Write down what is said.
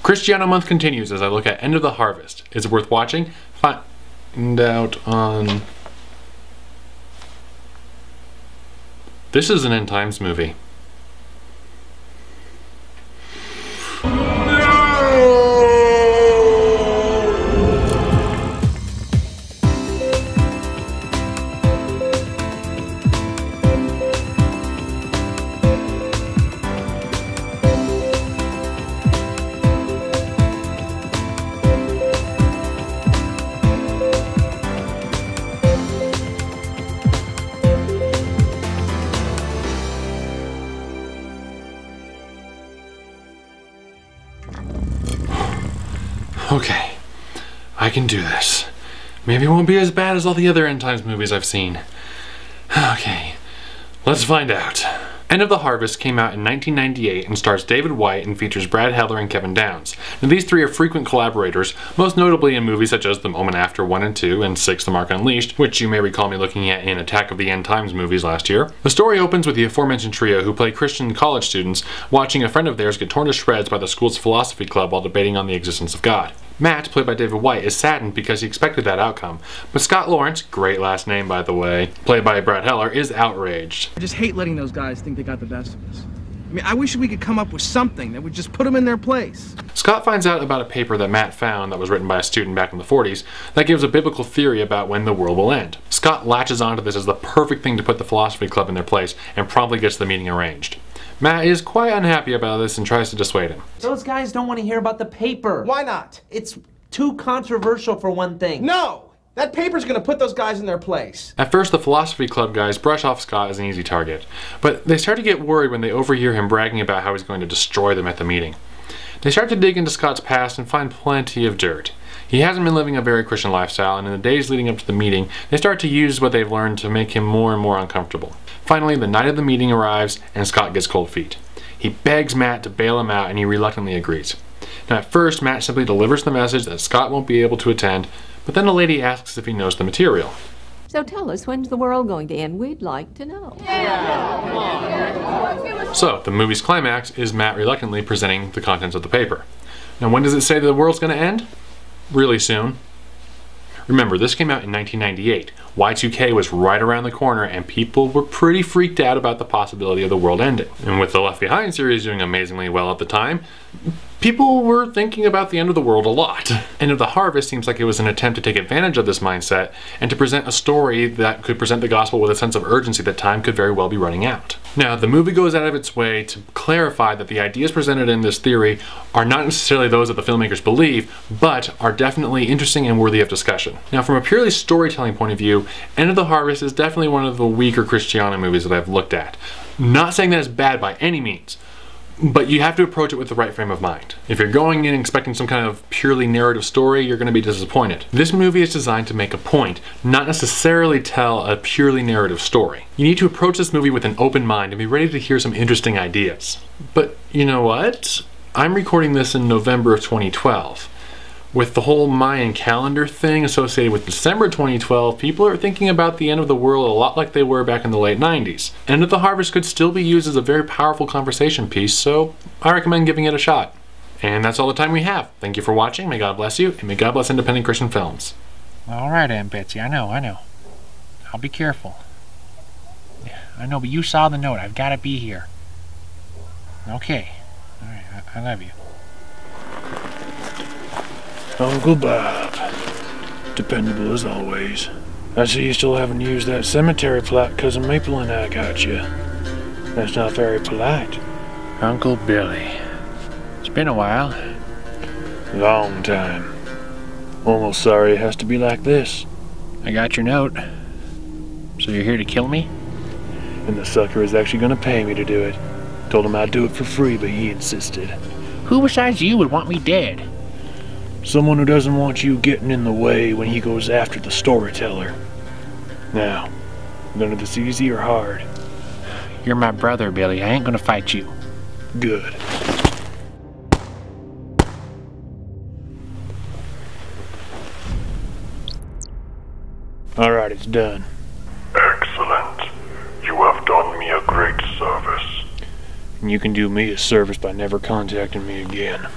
Christiano Month continues as I look at End of the Harvest. Is it worth watching? Find out on... This is an end times movie. Okay, I can do this. Maybe it won't be as bad as all the other end times movies I've seen. Okay, let's find out. End of the Harvest came out in 1998 and stars David White and features Brad Heller and Kevin Downs. Now, these three are frequent collaborators, most notably in movies such as The Moment After 1 and 2 and 6 The Mark Unleashed, which you may recall me looking at in Attack of the End Times movies last year. The story opens with the aforementioned trio who play Christian college students watching a friend of theirs get torn to shreds by the school's philosophy club while debating on the existence of God. Matt, played by David White, is saddened because he expected that outcome, but Scott Lawrence, great last name by the way, played by Brad Heller, is outraged. I just hate letting those guys think they got the best of us. I mean, I wish we could come up with something that would just put them in their place. Scott finds out about a paper that Matt found that was written by a student back in the 40s that gives a biblical theory about when the world will end. Scott latches onto this as the perfect thing to put the philosophy club in their place and promptly gets the meeting arranged. Matt is quite unhappy about this and tries to dissuade him. Those guys don't want to hear about the paper. Why not? It's too controversial for one thing. No! That paper's gonna put those guys in their place. At first, the philosophy club guys brush off Scott as an easy target, but they start to get worried when they overhear him bragging about how he's going to destroy them at the meeting. They start to dig into Scott's past and find plenty of dirt. He hasn't been living a very Christian lifestyle, and in the days leading up to the meeting, they start to use what they've learned to make him more and more uncomfortable. Finally, the night of the meeting arrives, and Scott gets cold feet. He begs Matt to bail him out, and he reluctantly agrees. Now, at first, Matt simply delivers the message that Scott won't be able to attend, but then the lady asks if he knows the material. So tell us, when's the world going to end? We'd like to know. So, the movie's climax is Matt reluctantly presenting the contents of the paper. Now, when does it say that the world's going to end? Really soon. Remember, this came out in 1998. Y2K was right around the corner, and people were pretty freaked out about the possibility of the world ending. And with the Left Behind series doing amazingly well at the time, people were thinking about the end of the world a lot. End of the Harvest seems like it was an attempt to take advantage of this mindset and to present a story that could present the gospel with a sense of urgency that time could very well be running out. Now, the movie goes out of its way to clarify that the ideas presented in this theory are not necessarily those that the filmmakers believe, but are definitely interesting and worthy of discussion. Now, from a purely storytelling point of view, End of the Harvest is definitely one of the weaker Christiano movies that I've looked at. Not saying that it's bad by any means, but you have to approach it with the right frame of mind. If you're going in expecting some kind of purely narrative story, you're going to be disappointed. This movie is designed to make a point, not necessarily tell a purely narrative story. You need to approach this movie with an open mind and be ready to hear some interesting ideas. But you know what? I'm recording this in November of 2012. With the whole Mayan calendar thing associated with December 2012, people are thinking about the end of the world a lot like they were back in the late 90s. End of the Harvest could still be used as a very powerful conversation piece, so I recommend giving it a shot. And that's all the time we have. Thank you for watching, may God bless you, and may God bless independent Christian films. Alright, Aunt Betsy, I know. I'll be careful. Yeah, I know, but you saw the note. I've got to be here. Okay. Alright, I love you. Uncle Bob. Dependable as always. I see you still haven't used that cemetery plot Cousin Maple and I got you. That's not very polite. Uncle Billy. It's been a while. Long time. Almost sorry it has to be like this. I got your note. So you're here to kill me? And the sucker is actually gonna pay me to do it. Told him I'd do it for free, but he insisted. Who besides you would want me dead? Someone who doesn't want you getting in the way when he goes after the storyteller. Now, none of this easy or hard. You're my brother, Billy. I ain't gonna fight you. Good. Alright, it's done. Excellent. You have done me a great service. And you can do me a service by never contacting me again.